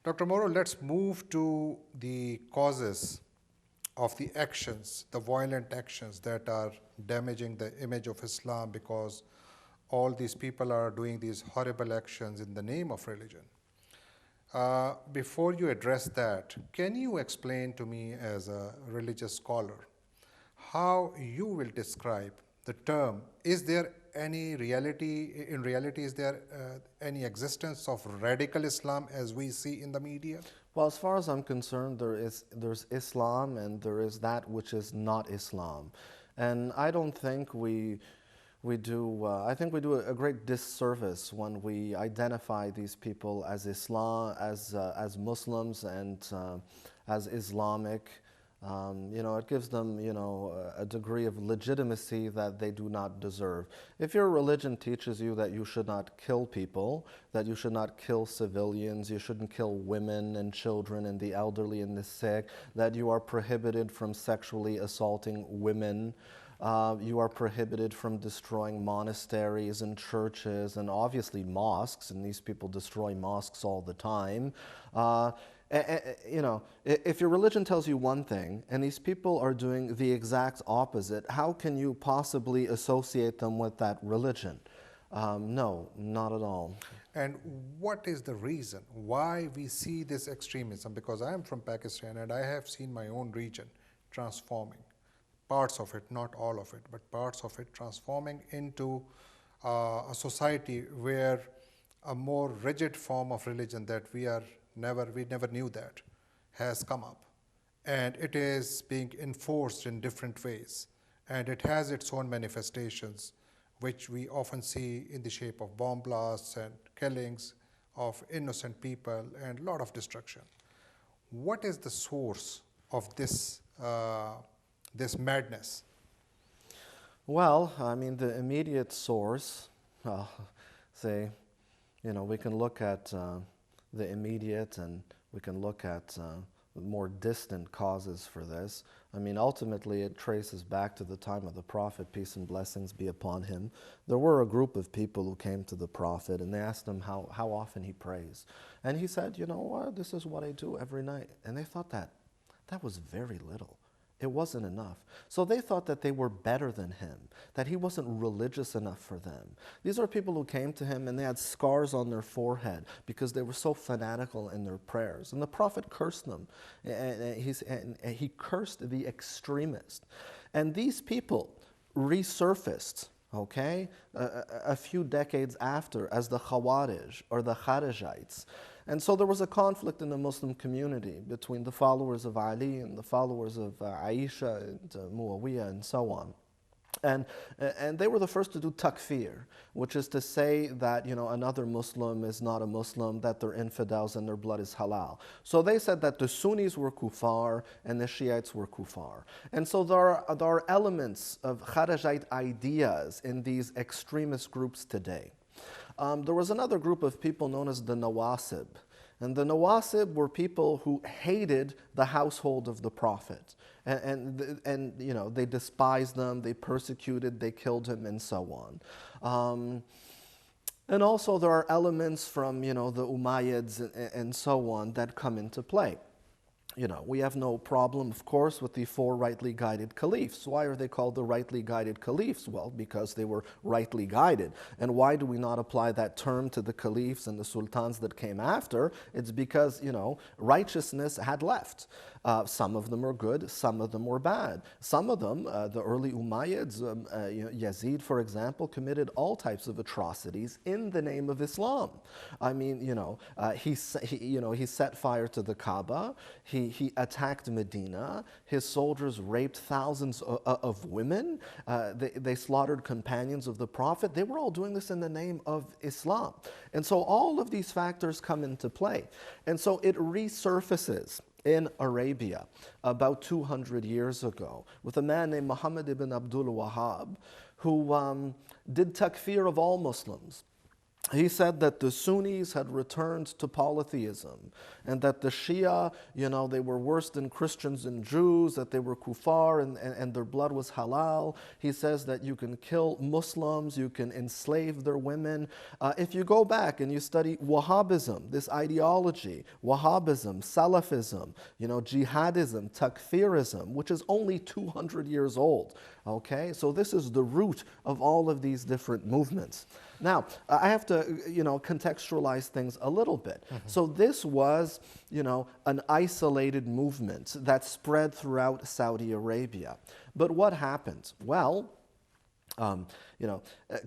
Dr. Morrow, let's move to the causes of the actions, the violent actions that are damaging the image of Islam, because all these people are doing these horrible actions in the name of religion. Before you address that, can you explain to me, as a religious scholar, how you will describe the term? Is there any reality, in reality, is there any existence of radical Islam as we see in the media? Well, as far as I'm concerned, there's Islam and there is that which is not Islam. And I don't think I think we do a great disservice when we identify these people as Islam, as Muslims, and as Islamic. It gives them, a degree of legitimacy that they do not deserve. If your religion teaches you that you should not kill people, that you should not kill civilians, you shouldn't kill women and children and the elderly and the sick, that you are prohibited from sexually assaulting women, you are prohibited from destroying monasteries and churches and obviously mosques, and these people destroy mosques all the time. If your religion tells you one thing and these people are doing the exact opposite, how can you possibly associate them with that religion? No, not at all. And what is the reason why we see this extremism? Because I am from Pakistan and I have seen my own region transforming. Parts of it, not all of it, but parts of it transforming into a society where a more rigid form of religion that we never knew that has come up. And it is being enforced in different ways. And it has its own manifestations, which we often see in the shape of bomb blasts and killings of innocent people and a lot of destruction. What is the source of this madness? Well, I mean, the immediate source, we can look at the immediate and we can look at more distant causes for this. I mean, ultimately it traces back to the time of the Prophet, peace and blessings be upon him. There were a group of people who came to the Prophet and they asked him how often he prays. And he said, this is what I do every night. And they thought that was very little. It wasn't enough. So they thought that they were better than him, that he wasn't religious enough for them. These are people who came to him and they had scars on their forehead because they were so fanatical in their prayers. And the Prophet cursed them. And he cursed the extremists. And these people resurfaced, a few decades after as the Khawarij or the Kharijites. And so there was a conflict in the Muslim community between the followers of Ali and the followers of Aisha and Muawiyah and so on. And they were the first to do takfir, which is to say that another Muslim is not a Muslim, that they're infidels and their blood is halal. So they said that the Sunnis were kuffar and the Shiites were kuffar. And so there are elements of Kharijite ideas in these extremist groups today. There was another group of people known as the Nawasib. And the Nawasib were people who hated the household of the Prophet. And they despised them, they persecuted, they killed him, and so on. And also there are elements from, the Umayyads and so on that come into play. We have no problem, of course, with the four rightly guided caliphs. Why are they called the rightly guided caliphs? Well, because they were rightly guided. And why do we not apply that term to the caliphs and the sultans that came after? It's because, righteousness had left. Some of them were good, some of them were bad. Some of them, the early Umayyads, Yazid, for example, committed all types of atrocities in the name of Islam. I mean, he set fire to the Kaaba. He attacked Medina. His soldiers raped thousands of women. They slaughtered companions of the Prophet. They were all doing this in the name of Islam. And so all of these factors come into play. And so it resurfaces in Arabia about 200 years ago with a man named Muhammad ibn Abdul Wahhab who did takfir of all Muslims. he said that the Sunnis had returned to polytheism, and that the Shia, they were worse than Christians and Jews, that they were kuffar and their blood was halal. He says that you can kill Muslims, you can enslave their women. If you go back and you study Wahhabism, this ideology, Wahhabism, Salafism, jihadism, takfirism, which is only 200 years old. Okay, so this is the root of all of these different movements. Now, I have to, contextualize things a little bit. So this was, an isolated movement that spread throughout Saudi Arabia. But what happened? Well,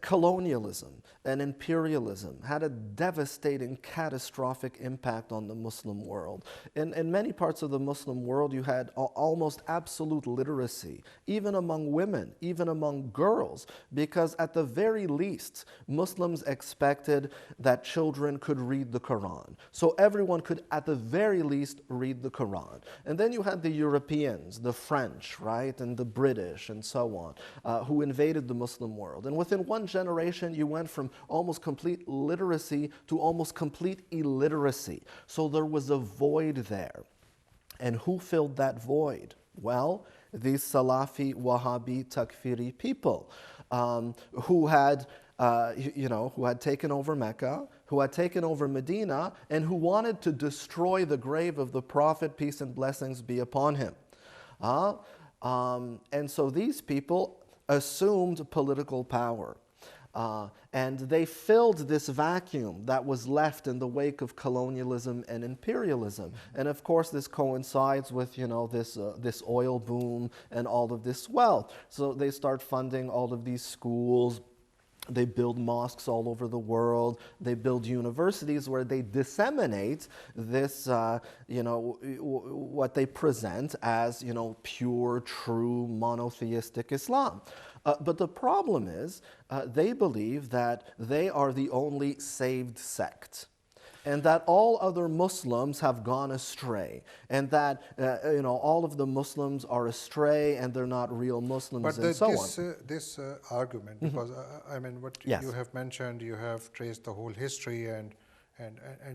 colonialism and imperialism had a devastating, catastrophic impact on the Muslim world. In many parts of the Muslim world, you had almost absolute literacy, even among women, even among girls, because at the very least, Muslims expected that children could read the Quran. So everyone could, at the very least, read the Quran. And then you had the Europeans, the French, right, and the British, and so on, who invaded the Muslim world. And within one generation, you went from almost complete literacy to almost complete illiteracy. So there was a void there. And who filled that void? Well, these Salafi, Wahhabi, Takfiri people who had taken over Mecca, who had taken over Medina, and who wanted to destroy the grave of the Prophet, peace and blessings be upon him. And so these people assumed political power. And they filled this vacuum that was left in the wake of colonialism and imperialism. And of course, this coincides with, this oil boom and all of this wealth. So they start funding all of these schools. They build mosques all over the world. They build universities where they disseminate this, what they present as, pure, true, monotheistic Islam. But the problem is, they believe that they are the only saved sect, and that all other Muslims have gone astray, and that all of the Muslims are astray, and they're not real Muslims, and so on. This argument, because what Yes. you have mentioned, you have traced the whole history, and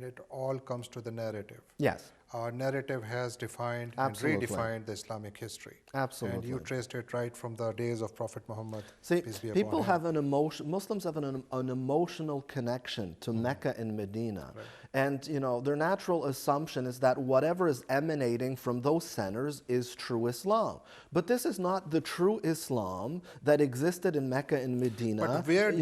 it all comes to the narrative. Yes. Our narrative has defined Absolutely. and redefined the Islamic history. Absolutely. And you traced it right from the days of Prophet Muhammad. See, peace be upon people him. have an emotion. Muslims have an emotional connection to Mecca and Medina, Right. and their natural assumption is that whatever is emanating from those centers is true Islam. But this is not the true Islam that existed in Mecca and Medina. But where does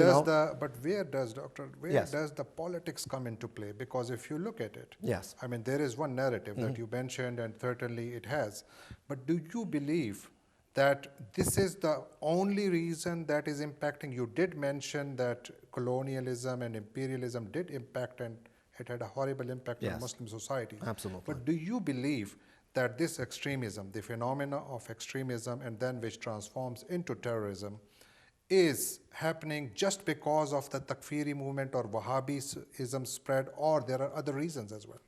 Yes. the politics come into play? Because if you look at it, Yes. there is one narrative that you mentioned, and certainly it has. But do you believe that this is the only reason that is impacting? You did mention that colonialism and imperialism did impact, and it had a horrible impact Yes. on Muslim societies. Absolutely. But do you believe that this extremism, the phenomena of extremism, and then which transforms into terrorism, is happening just because of the Takfiri movement or Wahhabism spread, or there are other reasons as well?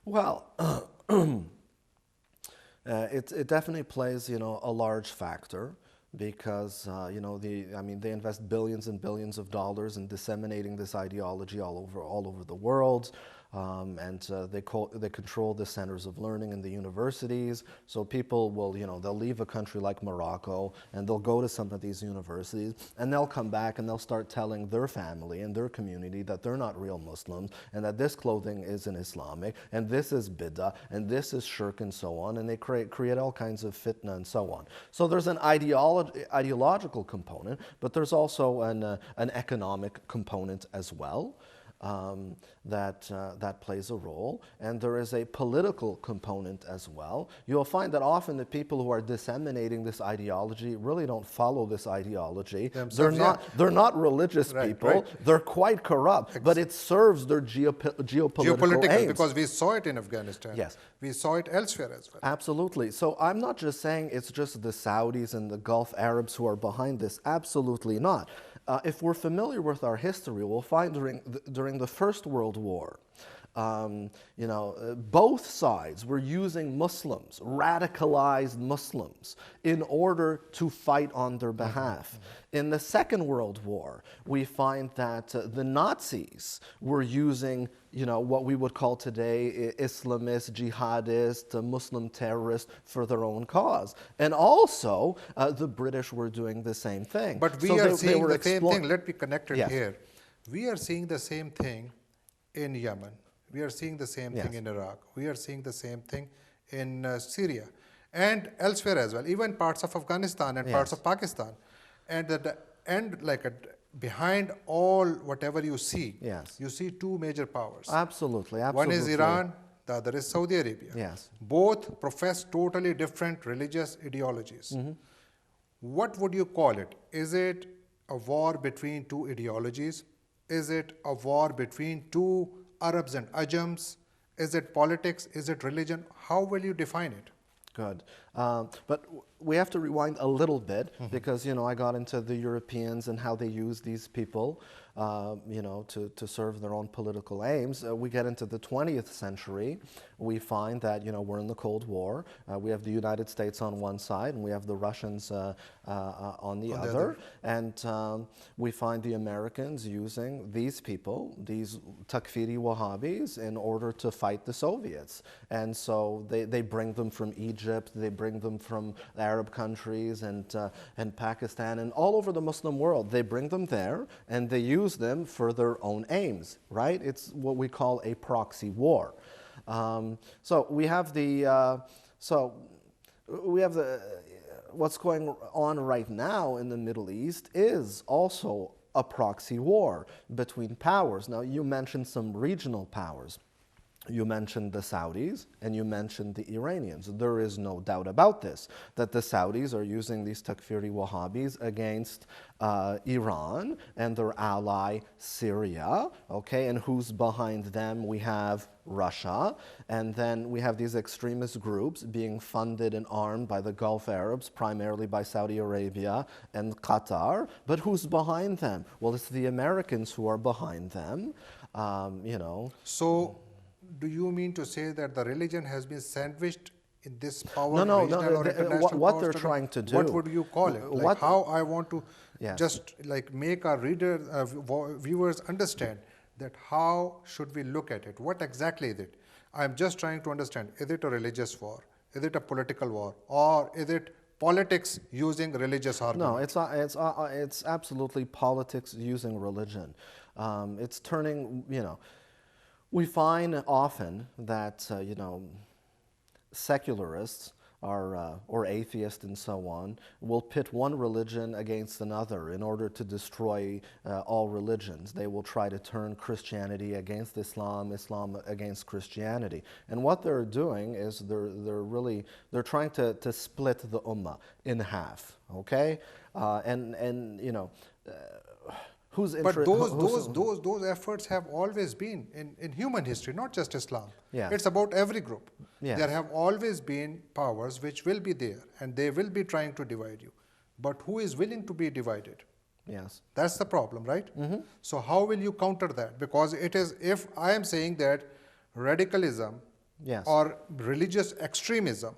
Well, it definitely plays, a large factor, because they invest billions and billions of dollars in disseminating this ideology all over the world. They control the centers of learning in the universities. So people will, they'll leave a country like Morocco, and they'll go to some of these universities, and they'll come back and they'll start telling their family and their community that they're not real Muslims, and that this clothing isn't Islamic, and this is bid'ah, and this is shirk, and so on. And they create all kinds of fitna and so on. So there's an ideological component, but there's also an economic component as well. That plays a role, and there is a political component as well. You'll find that often the people who are disseminating this ideology really don't follow this ideology. They're not religious people. Right. They're quite corrupt, but it serves their geopolitical aims. Because we saw it in Afghanistan. Yes. We saw it elsewhere as well. Absolutely. So I'm not just saying it's just the Saudis and the Gulf Arabs who are behind this. Absolutely not. If we're familiar with our history, we'll find during the First World War, Both sides were using Muslims, radicalized Muslims, in order to fight on their behalf. In the Second World War, we find that the Nazis were using, what we would call today Islamist, jihadist, Muslim terrorists for their own cause. And also, the British were doing the same thing. But we are seeing the same thing. Let me connect it here. We are seeing the same thing in Yemen. We are seeing the same thing in Iraq. We are seeing the same thing in Syria and elsewhere as well, even parts of Afghanistan and parts of Pakistan. And behind all whatever you see, you see two major powers. Absolutely. One is Iran, the other is Saudi Arabia. Both profess totally different religious ideologies. What would you call it? Is it a war between two ideologies? Is it a war between two Arabs and Ajams? Is it politics? Is it religion? How will you define it? Good. But we have to rewind a little bit because, I got into the Europeans and how they use these people, to serve their own political aims. We get into the 20th century. We find that, we're in the Cold War. We have the United States on one side and we have the Russians on the other. And we find the Americans using these people, these Takfiri Wahhabis, in order to fight the Soviets. And so they bring them from Egypt, they bring them from Arab countries and Pakistan and all over the Muslim world. They bring them there and they use them for their own aims, right? It's what we call a proxy war. So we have what's going on right now in the Middle East is also a proxy war between powers. Now, you mentioned some regional powers. You mentioned the Saudis and you mentioned the Iranians. There is no doubt about this, that the Saudis are using these Takfiri Wahhabis against Iran and their ally Syria, okay? And who's behind them? We have Russia, and then we have these extremist groups being funded and armed by the Gulf Arabs, primarily by Saudi Arabia and Qatar. But who's behind them? Well, it's the Americans who are behind them, So, do you mean to say that the religion has been sandwiched in this power? No. What they're struggle? trying to do. What would you call it? How I want to just make our viewers understand that how should we look at it? What exactly is it? I'm just trying to understand. Is it a religious war? Is it a political war? Or is it politics using religious argument? No, it's absolutely politics using religion. It's turning, we find often that, secularists or atheists and so on will pit one religion against another in order to destroy all religions. They will try to turn Christianity against Islam, Islam against Christianity. And what they're doing is they're trying to split the ummah in half, okay? But those efforts have always been in human history, not just Islam. It's about every group. There have always been powers which will be there and they will be trying to divide you. But who is willing to be divided? That's the problem, right? So how will you counter that? Because it is, if I am saying that radicalism or religious extremism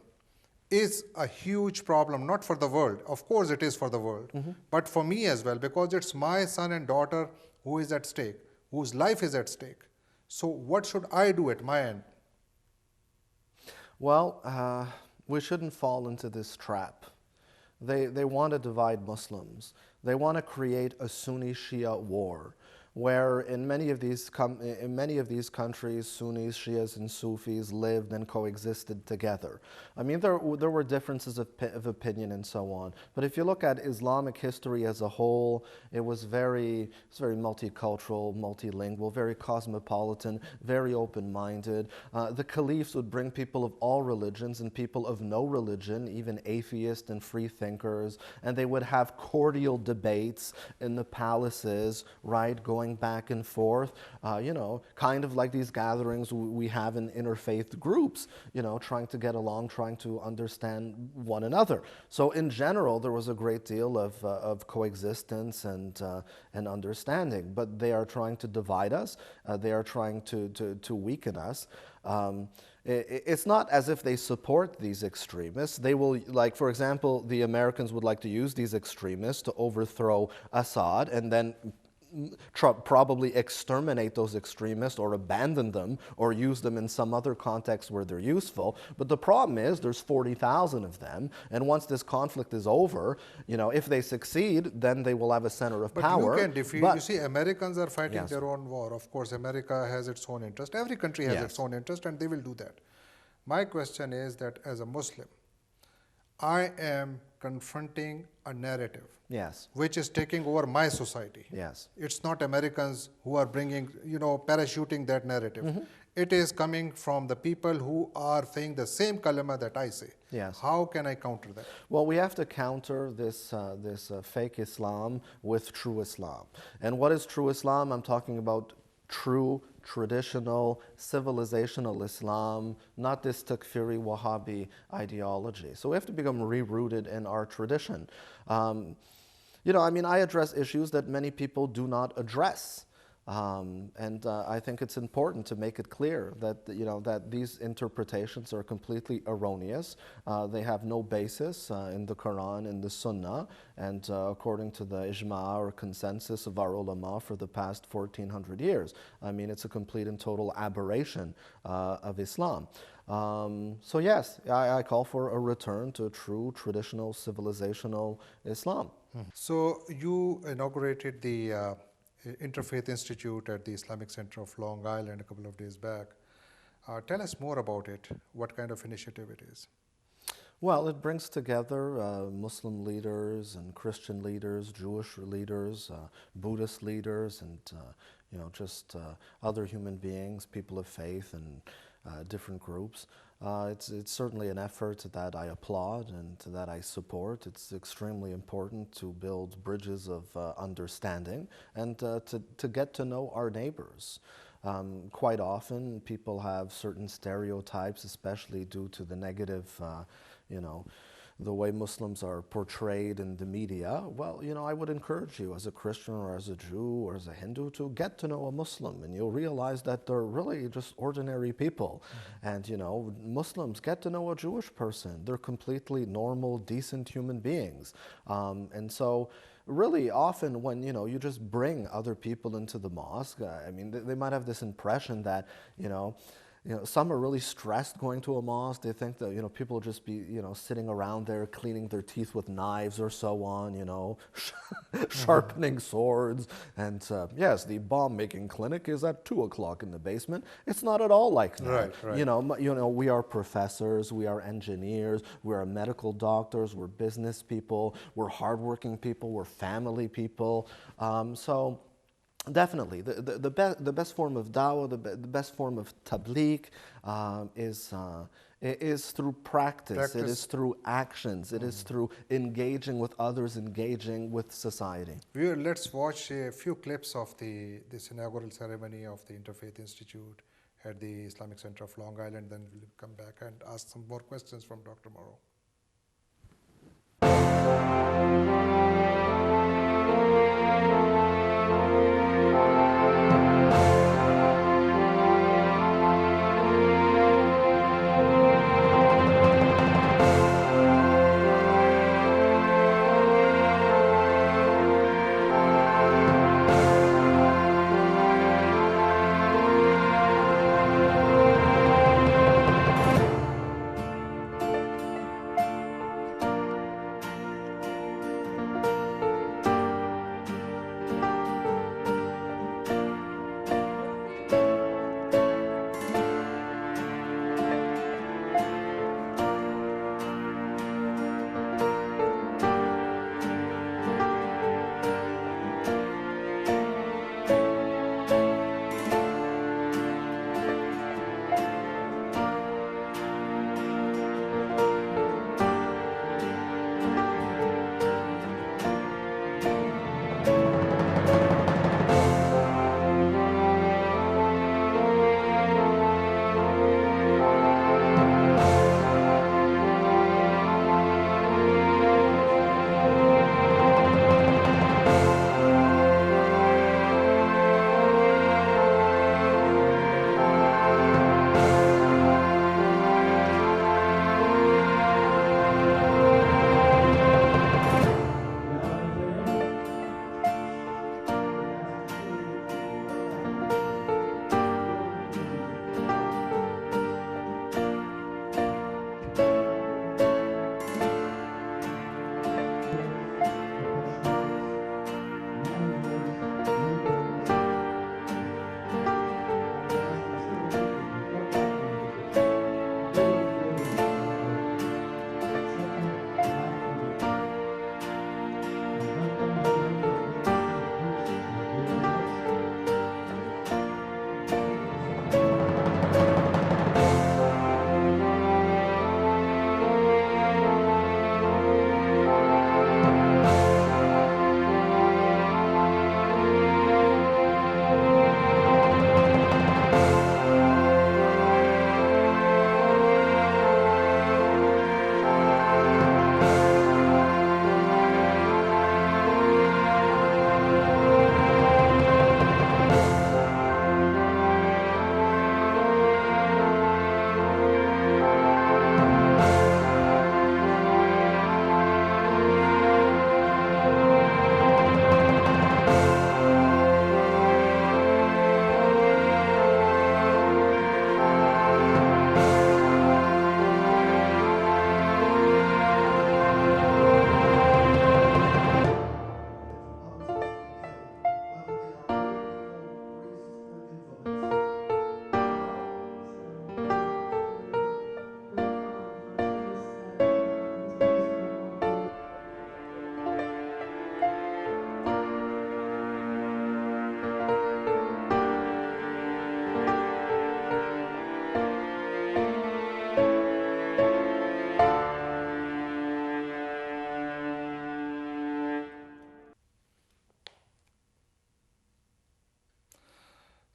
is a huge problem, not for the world. Of course it is for the world, but for me as well, because it's my son and daughter who is at stake, whose life is at stake. So what should I do at my end? Well, we shouldn't fall into this trap. They want to divide Muslims. They want to create a Sunni-Shia war, where in many of these countries, Sunnis, Shias, and Sufis lived and coexisted together. I mean, there were differences of opinion and so on. But if you look at Islamic history as a whole, it was very multicultural, multilingual, very cosmopolitan, very open-minded. The caliphs would bring people of all religions and people of no religion, even atheists and free thinkers, and they would have cordial debates in the palaces, right, going going back and forth, kind of like these gatherings we have in interfaith groups, trying to get along, trying to understand one another. So in general, there was a great deal of coexistence and understanding, but they are trying to divide us. They are trying to weaken us. It's not as if they support these extremists. They will, like, for example, the Americans would like to use these extremists to overthrow Assad and then probably exterminate those extremists or abandon them or use them in some other context where they're useful. But the problem is there's 40,000 of them, and once this conflict is over, if they succeed, then they will have a center of power. But you can defeat, you see, Americans are fighting their own war. Of course, America has its own interest. Every country has its own interest, and they will do that. My question is that as a Muslim, I am confronting a narrative which is taking over my society. It's not Americans who are bringing, parachuting that narrative. It is coming from the people who are saying the same kalima that I say. How can I counter that? Well, we have to counter this fake Islam with true Islam. And what is true Islam? I'm talking about true, traditional, civilizational Islam, not this Takfiri Wahhabi ideology. So we have to become re-rooted in our tradition. I address issues that many people do not address. I think it's important to make it clear that that these interpretations are completely erroneous. They have no basis in the Quran, in the Sunnah, and according to the ijma or consensus of our ulama for the past 1400 years. It's a complete and total aberration of Islam. So yes, I call for a return to true, traditional, civilizational Islam. So you inaugurated the Interfaith Institute at the Islamic Center of Long Island a couple of days back. Tell us more about it, what kind of initiative it is. Well, it brings together Muslim leaders and Christian leaders, Jewish leaders, Buddhist leaders, and just other human beings, people of faith, and different groups. It's certainly an effort that I applaud and that I support. It's extremely important to build bridges of understanding and to get to know our neighbors. Quite often, people have certain stereotypes, especially due to the negative, the way Muslims are portrayed in the media. Well, I would encourage you as a Christian or as a Jew or as a Hindu to get to know a Muslim, and you'll realize that they're really just ordinary people. And, Muslims get to know a Jewish person. They're completely normal, decent human beings. And so really often when, you just bring other people into the mosque, they might have this impression that, some are really stressed going to a mosque. They think that, people will just be, sitting around there cleaning their teeth with knives or so on, sharpening swords. And yes, the bomb-making clinic is at 2 o'clock in the basement. It's not at all like that. Right. We are professors, we are engineers, we are medical doctors, we're business people, we're hardworking people, we're family people. So definitely, the best form of dawah, the best form of tabligh is through practice. It is through actions. It is through engaging with others, engaging with society. Let's watch a few clips of this inaugural ceremony of the Interfaith Institute at the Islamic Center of Long Island. Then we'll come back and ask some more questions from Dr. Morrow.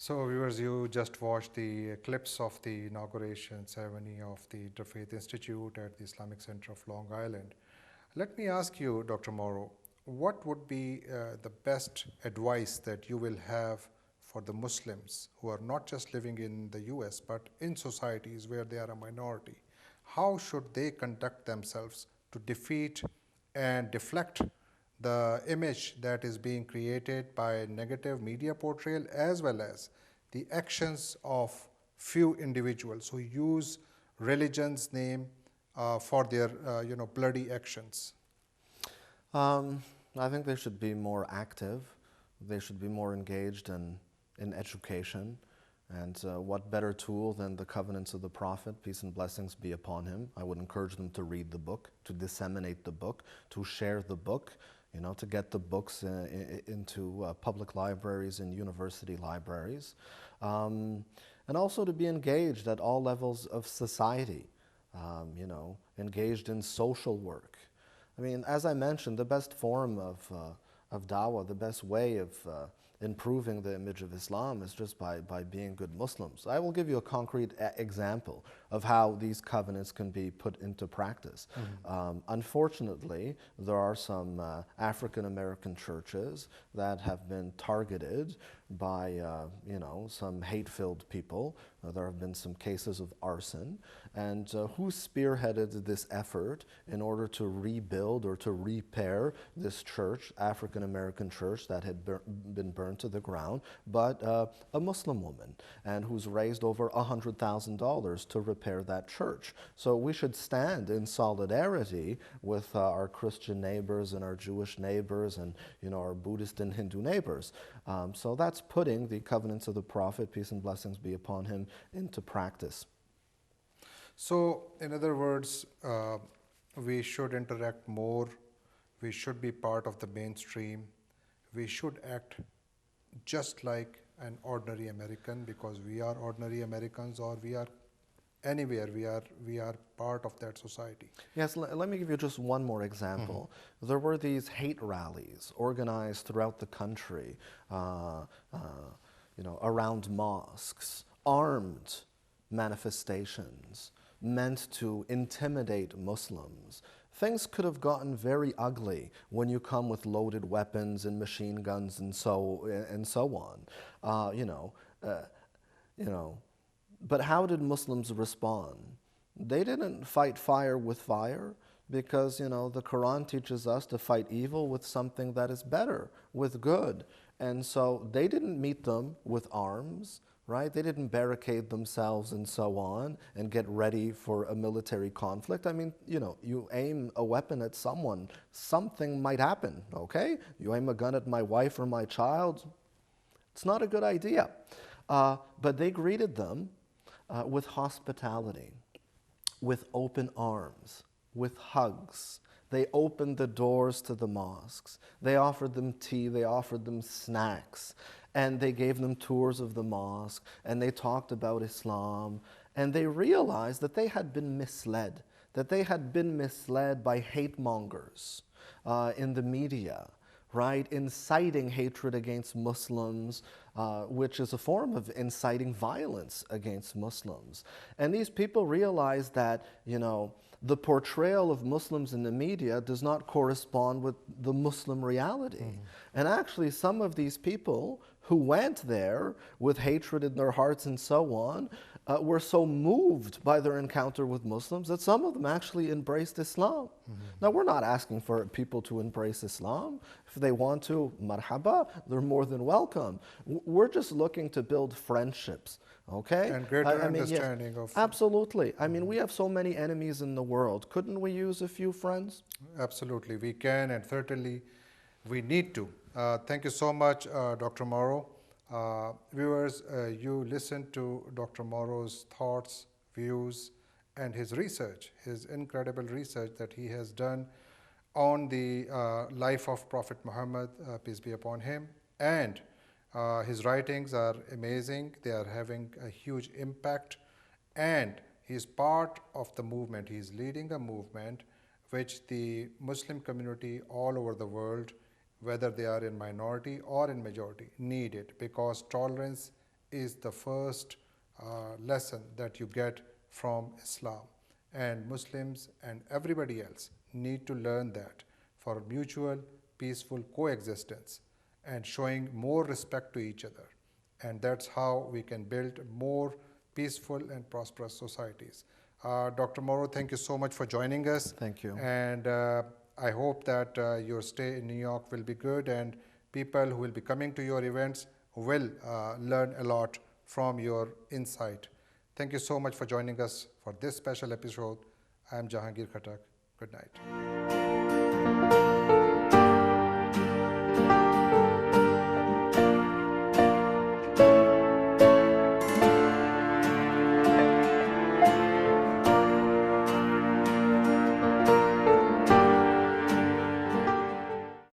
So, viewers, you just watched the clips of the inauguration ceremony of the Interfaith Institute at the Islamic Center of Long Island. Let me ask you, Dr. Morrow, what would be the best advice that you will have for the Muslims who are not just living in the US but in societies where they are a minority? How should they conduct themselves to defeat and deflect the image that is being created by negative media portrayal as well as the actions of few individuals who use religion's name for their bloody actions? I think they should be more active. They should be more engaged in education. And what better tool than the covenants of the Prophet, peace and blessings be upon him. I would encourage them to read the book, to disseminate the book, to share the book, to get the books into public libraries and university libraries. And also to be engaged at all levels of society, engaged in social work. I mean, as I mentioned, the best form of dawah, the best way of improving the image of Islam is just by being good Muslims. I will give you a concrete example of how these covenants can be put into practice. Unfortunately, there are some African American churches that have been targeted by some hate-filled people. There have been some cases of arson, and who spearheaded this effort in order to rebuild or to repair this church, African American church that had been burned to the ground, but a Muslim woman, and who's raised over $100,000 to repair that church. So we should stand in solidarity with our Christian neighbors and our Jewish neighbors and our Buddhist and Hindu neighbors. So that's putting the covenants of the Prophet, peace and blessings be upon him, into practice. So, in other words, we should interact more, we should be part of the mainstream, we should act just like an ordinary American, because we are ordinary Americans, or we are anywhere, we are part of that society. Yes, let me give you just one more example. There were these hate rallies organized throughout the country, around mosques, armed manifestations meant to intimidate Muslims. Things could have gotten very ugly when you come with loaded weapons and machine guns and so on. But how did Muslims respond? They didn't fight fire with fire, because the Quran teaches us to fight evil with something that is better, with good. And so they didn't meet them with arms, right? They didn't barricade themselves and so on and get ready for a military conflict. I mean, you aim a weapon at someone, something might happen, okay? You aim a gun at my wife or my child, it's not a good idea. But they greeted them with hospitality, with open arms, with hugs. They opened the doors to the mosques. They offered them tea, they offered them snacks, and they gave them tours of the mosque, and they talked about Islam, and they realized that they had been misled, by hate mongers in the media, right, inciting hatred against Muslims, which is a form of inciting violence against Muslims. And these people realized that, the portrayal of Muslims in the media does not correspond with the Muslim reality. And actually, some of these people who went there with hatred in their hearts and so on, were so moved by their encounter with Muslims that some of them actually embraced Islam. Now, we're not asking for people to embrace Islam. If they want to, marhaba, they're more than welcome. We're just looking to build friendships, okay? And greater understanding of... Absolutely. I mean, we have so many enemies in the world. Couldn't we use a few friends? Absolutely, we can, and certainly we need to. Thank you so much, Dr. Morrow. Viewers, you listened to Dr. Morrow's thoughts, views, and his research, his incredible research that he has done on the life of Prophet Muhammad, peace be upon him. And his writings are amazing. They are having a huge impact. And he is part of the movement. He is leading a movement which the Muslim community all over the world, whether they are in minority or in majority, need it, because tolerance is the first lesson that you get from Islam. And Muslims and everybody else need to learn that for mutual, peaceful coexistence and showing more respect to each other. And that's how we can build more peaceful and prosperous societies. Dr. Morrow, thank you so much for joining us. Thank you. And I hope that your stay in New York will be good, and people who will be coming to your events will learn a lot from your insight. Thank you so much for joining us for this special episode. I am Jehangir Khattak. Good night.